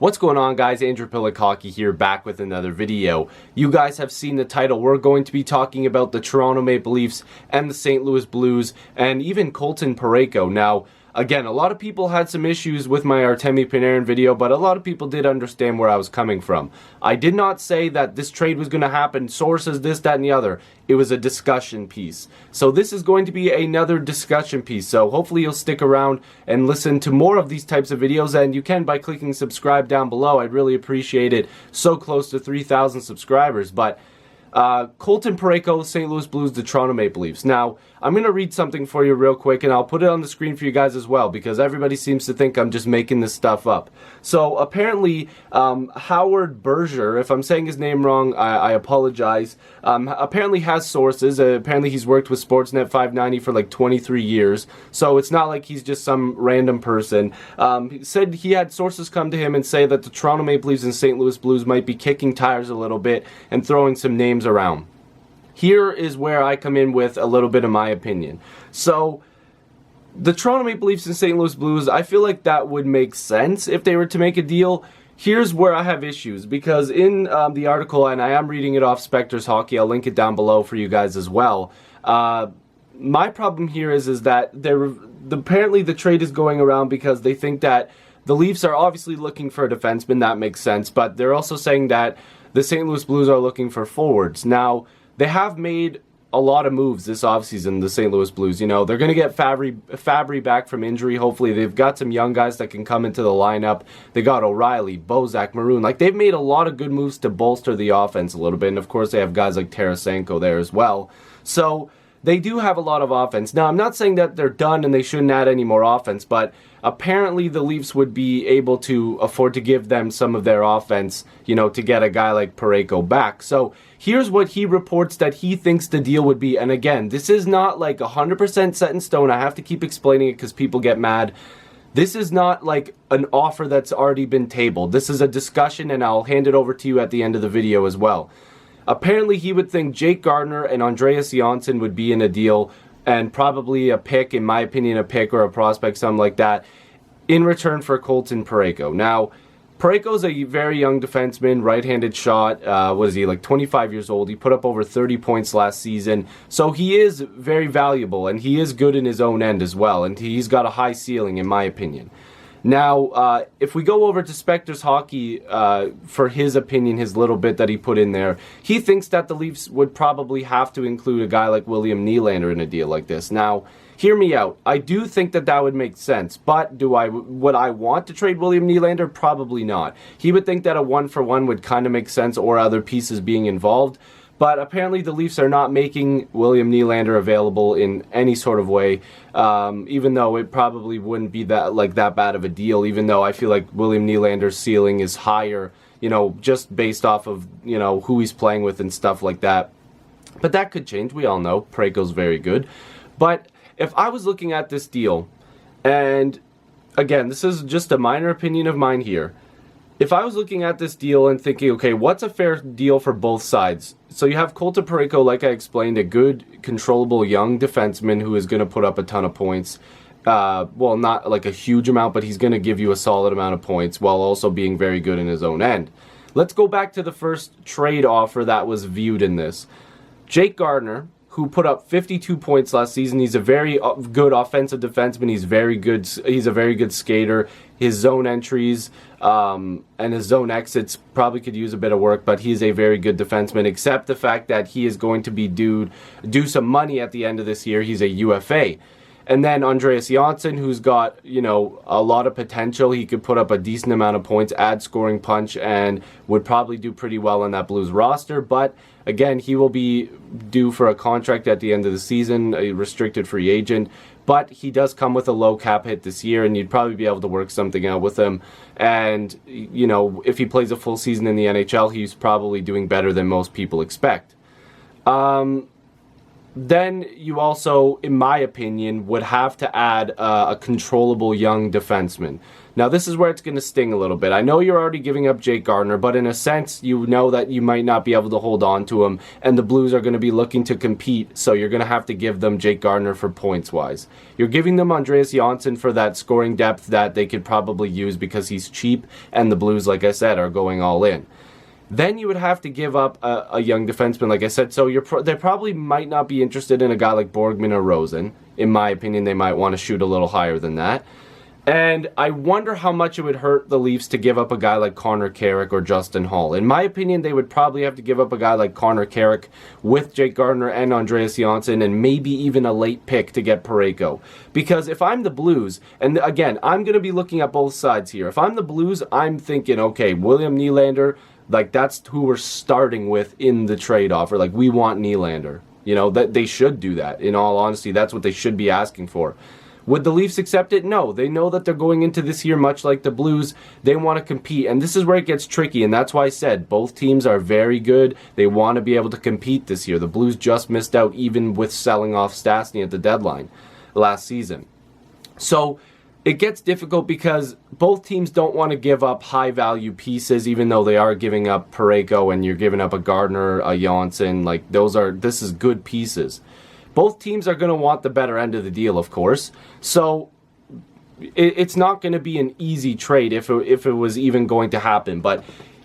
What's going on, guys? Andrew Piluk Hockey here, back with another video. You guys have seen the title. We're going to be talking about the Toronto Maple Leafs and the St. Louis Blues and even Colton Parayko. Now, again, a lot of people had some issues with my Artemi Panarin video, but a lot of people did understand where I was coming from. I did not say that this trade was going to happen, sources, this, that, and the other. It was a discussion piece. So this is going to be another discussion piece. So hopefully you'll stick around and listen to more of these types of videos, and you can by clicking subscribe down below. I'd really appreciate it. So close to 3,000 subscribers. But Colton Parayko, St. Louis Blues, the Toronto Maple Leafs. Now, I'm going to read something for you real quick, and I'll put it on the screen for you guys as well, because everybody seems to think I'm just making this stuff up. So, apparently, Howard Berger, if I'm saying his name wrong, I apologize, apparently has sources. Apparently he's worked with Sportsnet 590 for like 23 years, so it's not like he's just some random person. He said he had sources come to him and say that the Toronto Maple Leafs and St. Louis Blues might be kicking tires a little bit and throwing some names around. Here is where I come in with a little bit of my opinion. So, the Toronto Maple Leafs and St. Louis Blues, I feel like that would make sense if they were to make a deal. Here's where I have issues, because in the article, and I am reading it off Spectre's Hockey, I'll link it down below for you guys as well. My problem here is that apparently the trade is going around because they think that the Leafs are obviously looking for a defenseman. That makes sense, but they're also saying that the St. Louis Blues are looking for forwards. Now, they have made a lot of moves this offseason, the St. Louis Blues. You know, they're going to get Fabry back from injury, hopefully. They've got some young guys that can come into the lineup. They got O'Reilly, Bozak, Maroon. Like, they've made a lot of good moves to bolster the offense a little bit. And, of course, they have guys like Tarasenko there as well. So, they do have a lot of offense. Now, I'm not saying that they're done and they shouldn't add any more offense, but apparently the Leafs would be able to afford to give them some of their offense, you know, to get a guy like Parayko back. So here's what he reports that he thinks the deal would be. And again, this is not like 100% set in stone. I have to keep explaining it because people get mad. This is not like an offer that's already been tabled. This is a discussion, and I'll hand it over to you at the end of the video as well. Apparently, he would think Jake Gardiner and Andreas Johnsson would be in a deal, and probably a pick, in my opinion, a pick or a prospect, something like that, in return for Colton Parayko. Now, Parayko's a very young defenseman, right-handed shot. What is he, like 25 years old? He put up over 30 points last season. So he is very valuable, and he is good in his own end as well, and he's got a high ceiling, in my opinion. Now, if we go over to Spectre's Hockey for his opinion, his little bit that he put in there, he thinks that the Leafs would probably have to include a guy like William Nylander in a deal like this. Now, hear me out. I do think that that would make sense, but would I want to trade William Nylander? Probably not. He would think that a one-for-one would kind of make sense, or other pieces being involved. But apparently the Leafs are not making William Nylander available in any sort of way, even though it probably wouldn't be that bad of a deal, even though I feel like William Nylander's ceiling is higher, you know, just based off of, you know, who he's playing with and stuff like that. But that could change. We all know Parayko's very good. But if I was looking at this deal, and again, this is just a minor opinion of mine here, if I was looking at this deal and thinking, okay, what's a fair deal for both sides? So you have Colton Parayko, like I explained, a good, controllable young defenseman who is going to put up a ton of points. Well, not like a huge amount, but he's going to give you a solid amount of points while also being very good in his own end. Let's go back to the first trade offer that was viewed in this. Jake Gardiner, who put up 52 points last season. He's a very good offensive defenseman. He's very good. He's a very good skater. His zone entries and his zone exits probably could use a bit of work, but he's a very good defenseman, except the fact that he is going to be due some money at the end of this year. He's a UFA. And then Andreas Johnsson, who's got, you know, a lot of potential. He could put up a decent amount of points, add scoring punch, and would probably do pretty well on that Blues roster. But again, he will be due for a contract at the end of the season, a restricted free agent. But he does come with a low cap hit this year, and you'd probably be able to work something out with him. And, you know, if he plays a full season in the NHL, he's probably doing better than most people expect. then you also, in my opinion, would have to add a controllable young defenseman. Now, this is where it's going to sting a little bit. I know you're already giving up Jake Gardiner, but in a sense, you know that you might not be able to hold on to him, and the Blues are going to be looking to compete, so you're going to have to give them Jake Gardiner for points-wise. You're giving them Andreas Johnsson for that scoring depth that they could probably use because he's cheap, and the Blues, like I said, are going all in. Then you would have to give up a young defenseman, like I said. So they probably might not be interested in a guy like Borgman or Rosen. In my opinion, they might want to shoot a little higher than that. And I wonder how much it would hurt the Leafs to give up a guy like Connor Carrick or Justin Hall. In my opinion, they would probably have to give up a guy like Connor Carrick with Jake Gardiner and Andreas Johnsson, and maybe even a late pick to get Parayko. Because if I'm the Blues, and again, I'm going to be looking at both sides here. If I'm the Blues, I'm thinking, okay, William Nylander, like, that's who we're starting with in the trade offer. Like, we want Nylander. You know, that they should do that. In all honesty, that's what they should be asking for. Would the Leafs accept it? No. They know that they're going into this year much like the Blues. They want to compete, and this is where it gets tricky, and that's why I said both teams are very good. They want to be able to compete this year. The Blues just missed out even with selling off Stastny at the deadline last season. So it gets difficult because both teams don't want to give up high-value pieces, even though they are giving up Parayko and you're giving up a Gardner, a Johnsson. Like, this is good pieces. Both teams are going to want the better end of the deal, of course. So it's not going to be an easy trade if it was even going to happen. But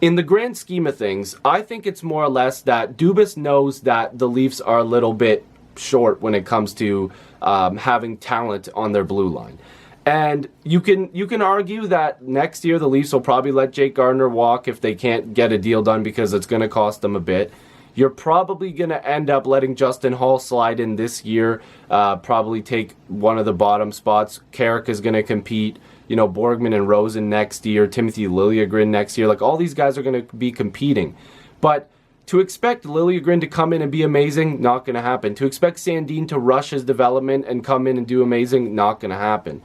in the grand scheme of things, I think it's more or less that Dubas knows that the Leafs are a little bit short when it comes to having talent on their blue line. And you can argue that next year the Leafs will probably let Jake Gardiner walk if they can't get a deal done because it's going to cost them a bit. You're probably going to end up letting Justin Hall slide in this year, probably take one of the bottom spots. Carrick is going to compete. You know, Borgman and Rosen next year, Timothy Liljegren next year. Like, all these guys are going to be competing. But to expect Liljegren to come in and be amazing, not going to happen. To expect Sandin to rush his development and come in and do amazing, not going to happen.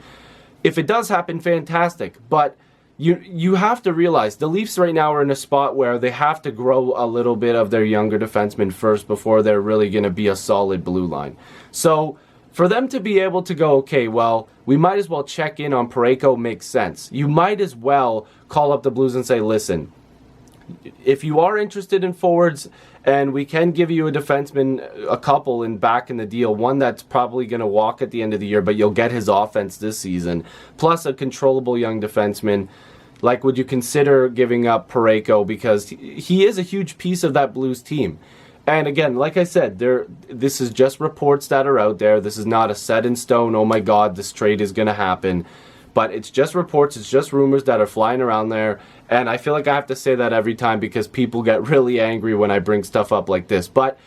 If it does happen, fantastic. But you have to realize the Leafs right now are in a spot where they have to grow a little bit of their younger defensemen first before they're really going to be a solid blue line. So for them to be able to go, okay, well, we might as well check in on Parayko makes sense. You might as well call up the Blues and say, listen, if you are interested in forwards and we can give you a defenseman, a couple back in the deal, one that's probably going to walk at the end of the year, but you'll get his offense this season, plus a controllable young defenseman, like, would you consider giving up Parayko? Because he is a huge piece of that Blues team. And again, like I said, this is just reports that are out there. This is not a set in stone, oh my God, this trade is going to happen. But it's just reports, it's just rumors that are flying around there. And I feel like I have to say that every time because people get really angry when I bring stuff up like this. But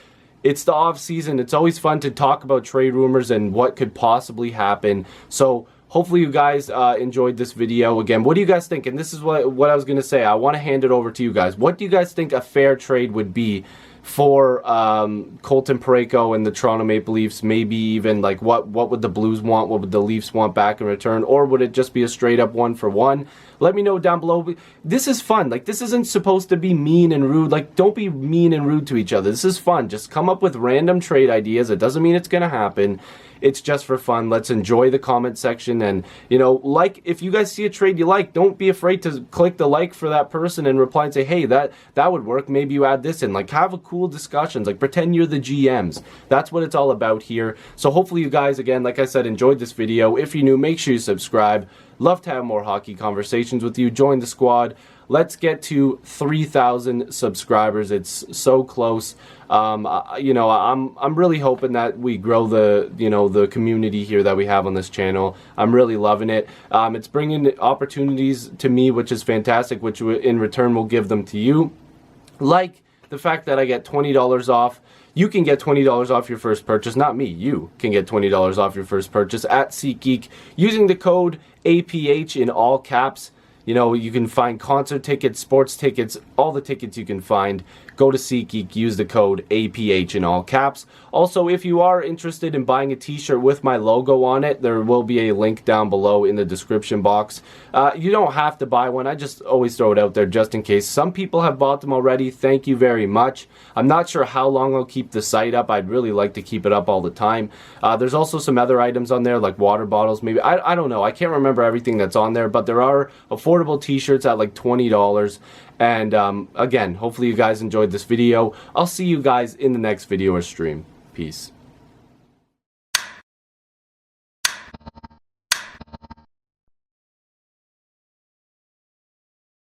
it's the off season. It's always fun to talk about trade rumors and what could possibly happen. So hopefully you guys enjoyed this video. Again, what do you guys think? And this is what I was going to say. I want to hand it over to you guys. What do you guys think a fair trade would be for Colton Parayko and the Toronto Maple Leafs? Maybe even like what would the Blues want? What would the Leafs want back in return? Or would it just be a straight up 1-for-1? Let me know down below. This is fun. Like, this isn't supposed to be mean and rude. Like, don't be mean and rude to each other. This is fun. Just come up with random trade ideas. It doesn't mean it's going to happen. It's just for fun. Let's enjoy the comment section. And, you know, like, if you guys see a trade you like, don't be afraid to click the like for that person and reply and say, hey, that would work. Maybe you add this in. Like, have a cool discussions. Like, pretend you're the GMs. That's what it's all about here. So hopefully you guys, again, like I said, enjoyed this video. If you're new, make sure you subscribe. Love to have more hockey conversations with you. Join the squad. Let's get to 3,000 subscribers. It's so close. You know, I'm really hoping that we grow the community here that we have on this channel. I'm really loving it. It's bringing opportunities to me, which is fantastic, which in return will give them to you. Like the fact that I get $20 off. You can get $20 off your first purchase. Not me. You can get $20 off your first purchase at SeatGeek using the code APH in all caps. You know, you can find concert tickets, sports tickets, all the tickets you can find. Go to SeatGeek, use the code APH in all caps. Also, if you are interested in buying a t-shirt with my logo on it, there will be a link down below in the description box. You don't have to buy one. I just always throw it out there just in case. Some people have bought them already. Thank you very much. I'm not sure how long I'll keep the site up. I'd really like to keep it up all the time. There's also some other items on there like water bottles maybe. I don't know. I can't remember everything that's on there, but there are affordable t-shirts at like $20. And again, hopefully you guys enjoyed this video. I'll see you guys in the next video or stream. Peace.